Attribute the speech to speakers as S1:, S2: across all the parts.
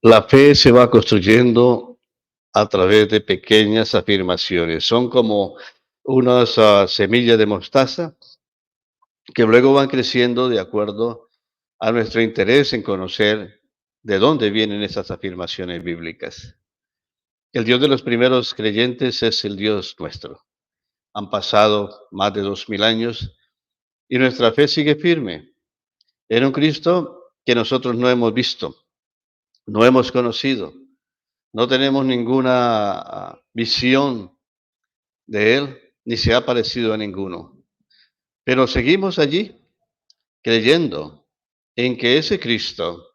S1: La fe se va construyendo a través de pequeñas afirmaciones. Son como unas semillas de mostaza que luego van creciendo de acuerdo a nuestro interés en conocer de dónde vienen esas afirmaciones bíblicas. El Dios de los primeros creyentes es el Dios nuestro. Han pasado más de 2000 años y nuestra fe sigue firme en un Cristo que nosotros no hemos visto, no hemos conocido, no tenemos ninguna visión de Él, ni se ha parecido a ninguno. Pero seguimos allí creyendo en que ese Cristo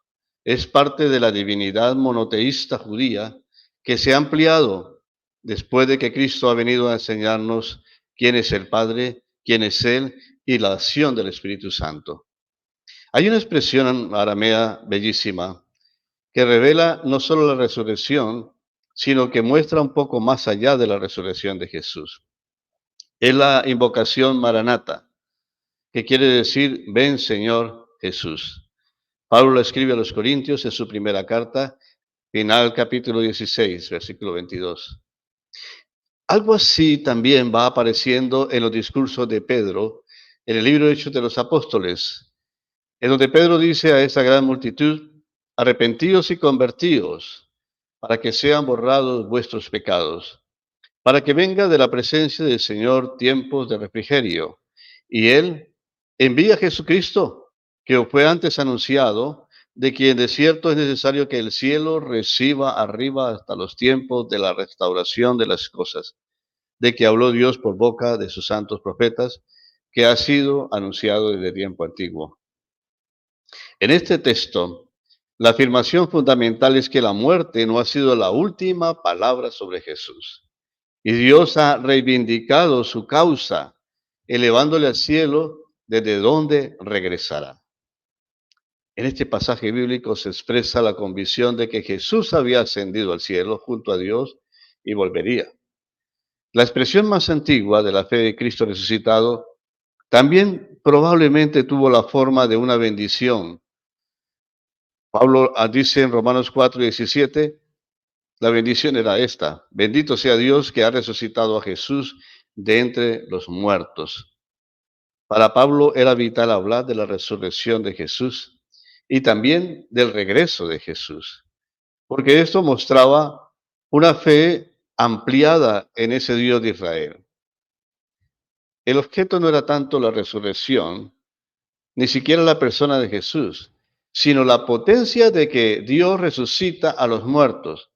S1: es parte de la divinidad monoteísta judía que se ha ampliado después de que Cristo ha venido a enseñarnos quién es el Padre, quién es Él y la acción del Espíritu Santo. Hay una expresión aramea bellísima que revela no solo la resurrección, sino que muestra un poco más allá de la resurrección de Jesús. Es la invocación Maranata, que quiere decir, ven Señor Jesús. Pablo lo escribe a los Corintios en su primera carta, final capítulo 16, versículo 22. Algo así también va apareciendo en los discursos de Pedro en el libro de Hechos de los Apóstoles, en donde Pedro dice a esa gran multitud, arrepentíos y convertíos, para que sean borrados vuestros pecados, para que venga de la presencia del Señor tiempos de refrigerio. Y Él envía a Jesucristo, que os fue antes anunciado, de quien de cierto es necesario que el cielo reciba arriba hasta los tiempos de la restauración de las cosas, de que habló Dios por boca de sus santos profetas, que ha sido anunciado desde tiempo antiguo. En este texto, la afirmación fundamental es que la muerte no ha sido la última palabra sobre Jesús. Y Dios ha reivindicado su causa, elevándole al cielo desde donde regresará. En este pasaje bíblico se expresa la convicción de que Jesús había ascendido al cielo junto a Dios y volvería. La expresión más antigua de la fe de Cristo resucitado también probablemente tuvo la forma de una bendición. Pablo dice en Romanos 4:17, la bendición era esta: bendito sea Dios que ha resucitado a Jesús de entre los muertos. Para Pablo era vital hablar de la resurrección de Jesús y también del regreso de Jesús, porque esto mostraba una fe ampliada en ese Dios de Israel. El objeto no era tanto la resurrección, ni siquiera la persona de Jesús, sino la potencia de que Dios resucita a los muertos.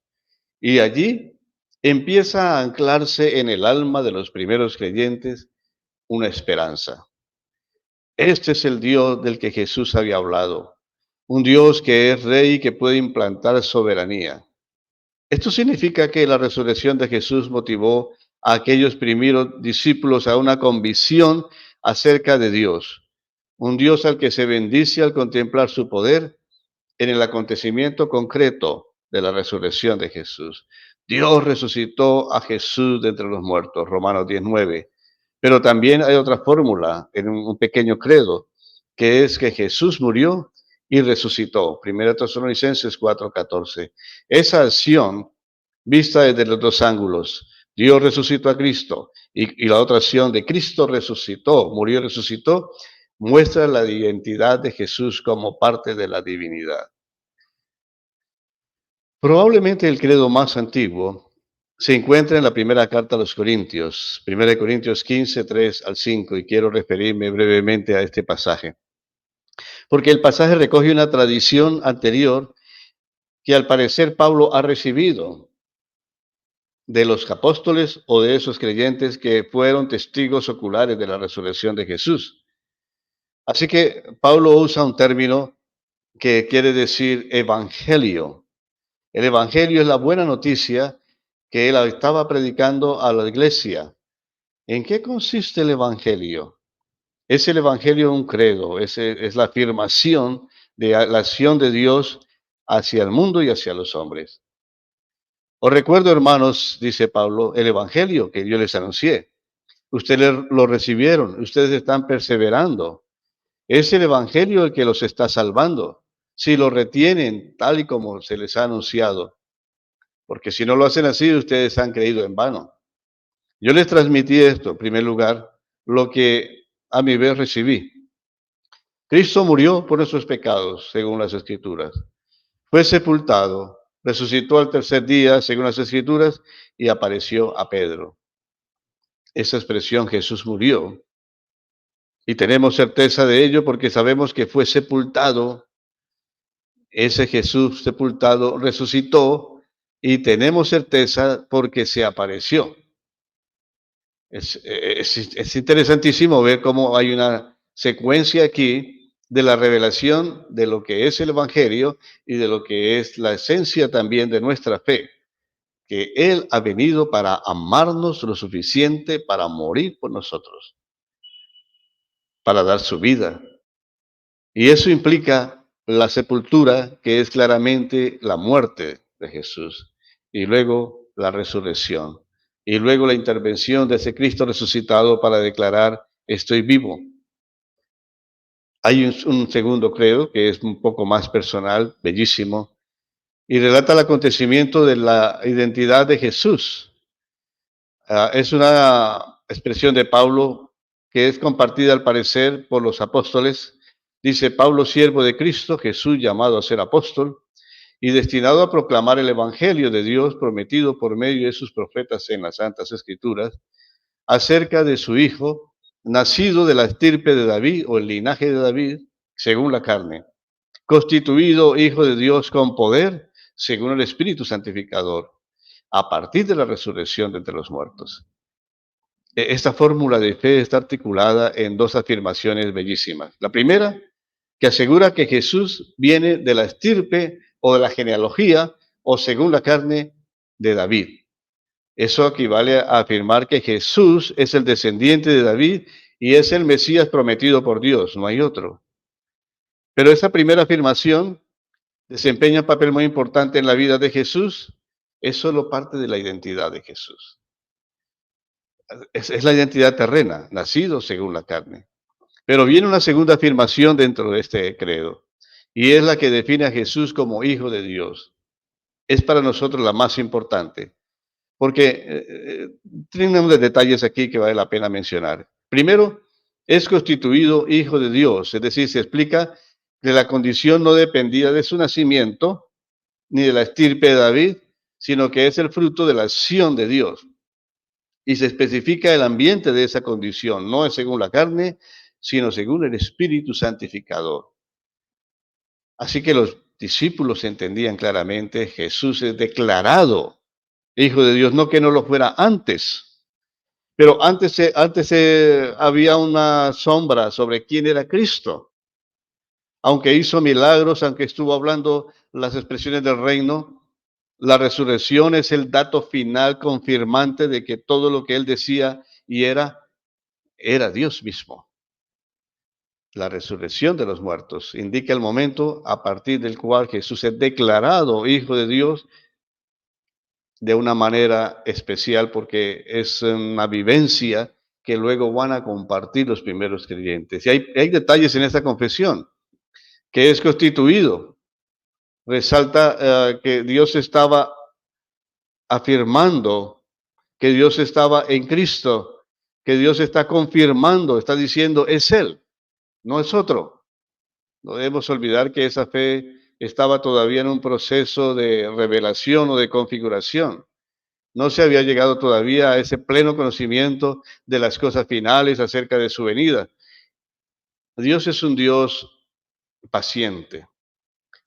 S1: Y allí empieza a anclarse en el alma de los primeros creyentes una esperanza. Este es el Dios del que Jesús había hablado, un Dios que es rey y que puede implantar soberanía. Esto significa que la resurrección de Jesús motivó a aquellos primeros discípulos a una convicción acerca de Dios, un Dios al que se bendice al contemplar su poder en el acontecimiento concreto de la resurrección de Jesús. Dios resucitó a Jesús de entre los muertos, Romanos 19. Pero también hay otra fórmula en un pequeño credo, que es que Jesús murió y resucitó. 1 Tesalonicenses 4:14. Esa acción, vista desde los dos ángulos, Dios resucitó a Cristo y la otra acción de Cristo resucitó, murió y resucitó, muestra la identidad de Jesús como parte de la divinidad. Probablemente el credo más antiguo se encuentra en la primera carta a los Corintios, 1 Corintios 15, 3 al 5, y quiero referirme brevemente a este pasaje, porque el pasaje recoge una tradición anterior que al parecer Pablo ha recibido de los apóstoles o de esos creyentes que fueron testigos oculares de la resurrección de Jesús. Así que Pablo usa un término que quiere decir evangelio. El evangelio es la buena noticia que él estaba predicando a la iglesia. ¿En qué consiste el evangelio? Es el evangelio un credo, es la afirmación de la acción de Dios hacia el mundo y hacia los hombres. Os recuerdo, hermanos, dice Pablo, el evangelio que yo les anuncié. Ustedes lo recibieron, ustedes están perseverando. Es el evangelio el que los está salvando. si lo retienen tal y como se les ha anunciado, porque si no lo hacen así, ustedes han creído en vano. Yo les transmití esto, en primer lugar, lo que a mi vez recibí. Cristo murió por nuestros pecados, según las Escrituras. Fue sepultado, resucitó al tercer día, según las Escrituras, y apareció a Pedro. Esa expresión, Jesús murió, y tenemos certeza de ello porque sabemos que fue sepultado. Ese Jesús sepultado resucitó y tenemos certeza porque se apareció. Es interesantísimo ver cómo hay una secuencia aquí de la revelación de lo que es el Evangelio y de lo que es la esencia también de nuestra fe, que Él ha venido para amarnos lo suficiente para morir por nosotros, para dar su vida. Y eso implica la sepultura, que es claramente la muerte de Jesús, y luego la resurrección, y luego la intervención de ese Cristo resucitado para declarar, estoy vivo. Hay un segundo credo que es un poco más personal, bellísimo, y relata el acontecimiento de la identidad de Jesús. Es una expresión de Pablo que es compartida al parecer por los apóstoles. Dice Pablo, siervo de Cristo, Jesús llamado a ser apóstol y destinado a proclamar el Evangelio de Dios prometido por medio de sus profetas en las Santas Escrituras, acerca de su Hijo, nacido de la estirpe de David o el linaje de David, según la carne, constituido Hijo de Dios con poder, según el Espíritu Santificador, a partir de la resurrección de entre los muertos. Esta fórmula de fe está articulada en dos afirmaciones bellísimas. La primera, que asegura que Jesús viene de la estirpe o de la genealogía o según la carne de David. Eso equivale a afirmar que Jesús es el descendiente de David y es el Mesías prometido por Dios, no hay otro. Pero esa primera afirmación desempeña un papel muy importante en la vida de Jesús, es solo parte de la identidad de Jesús. Es la identidad terrena, nacido según la carne. Pero viene una segunda afirmación dentro de este credo, y es la que define a Jesús como Hijo de Dios. Es para nosotros la más importante, porque tiene unos detalles aquí que vale la pena mencionar. Primero, es constituido Hijo de Dios, es decir, se explica que la condición no dependía de su nacimiento, ni de la estirpe de David, sino que es el fruto de la acción de Dios. Y se especifica el ambiente de esa condición, no es según la carne, sino según el Espíritu Santificador. Así que los discípulos entendían claramente, Jesús es declarado Hijo de Dios, no que no lo fuera antes, pero antes había una sombra sobre quién era Cristo. Aunque hizo milagros, aunque estuvo hablando las expresiones del reino, la resurrección es el dato final confirmante de que todo lo que él decía y era Dios mismo. La resurrección de los muertos indica el momento a partir del cual Jesús es declarado Hijo de Dios de una manera especial porque es una vivencia que luego van a compartir los primeros creyentes. Y hay detalles en esta confesión, que es constituido. Resalta que Dios estaba afirmando, que Dios estaba en Cristo, que Dios está confirmando, está diciendo, es Él, no es otro. No debemos olvidar que esa fe estaba todavía en un proceso de revelación o de configuración. No se había llegado todavía a ese pleno conocimiento de las cosas finales acerca de su venida. Dios es un Dios paciente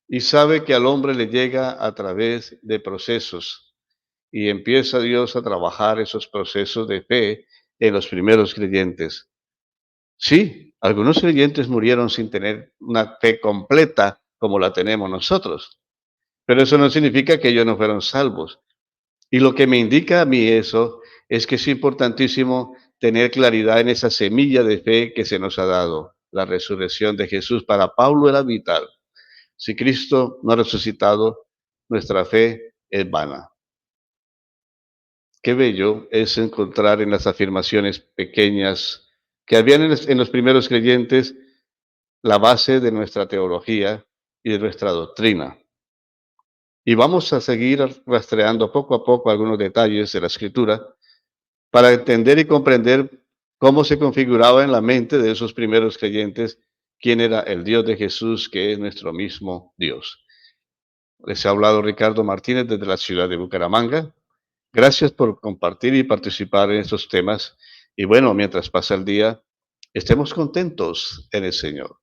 S1: y sabe que al hombre le llega a través de procesos y empieza Dios a trabajar esos procesos de fe en los primeros creyentes. Sí, algunos creyentes murieron sin tener una fe completa como la tenemos nosotros, pero eso no significa que ellos no fueron salvos. Y lo que me indica a mí eso es que es importantísimo tener claridad en esa semilla de fe que se nos ha dado. La resurrección de Jesús para Pablo era vital. Si Cristo no ha resucitado, nuestra fe es vana. Qué bello es encontrar en las afirmaciones pequeñas que habían en los primeros creyentes la base de nuestra teología y de nuestra doctrina. Y vamos a seguir rastreando poco a poco algunos detalles de la Escritura para entender y comprender cómo se configuraba en la mente de esos primeros creyentes quién era el Dios de Jesús, que es nuestro mismo Dios. Les ha hablado Ricardo Martínez desde la ciudad de Bucaramanga. Gracias por compartir y participar en estos temas. Y bueno, mientras pasa el día, estemos contentos en el Señor.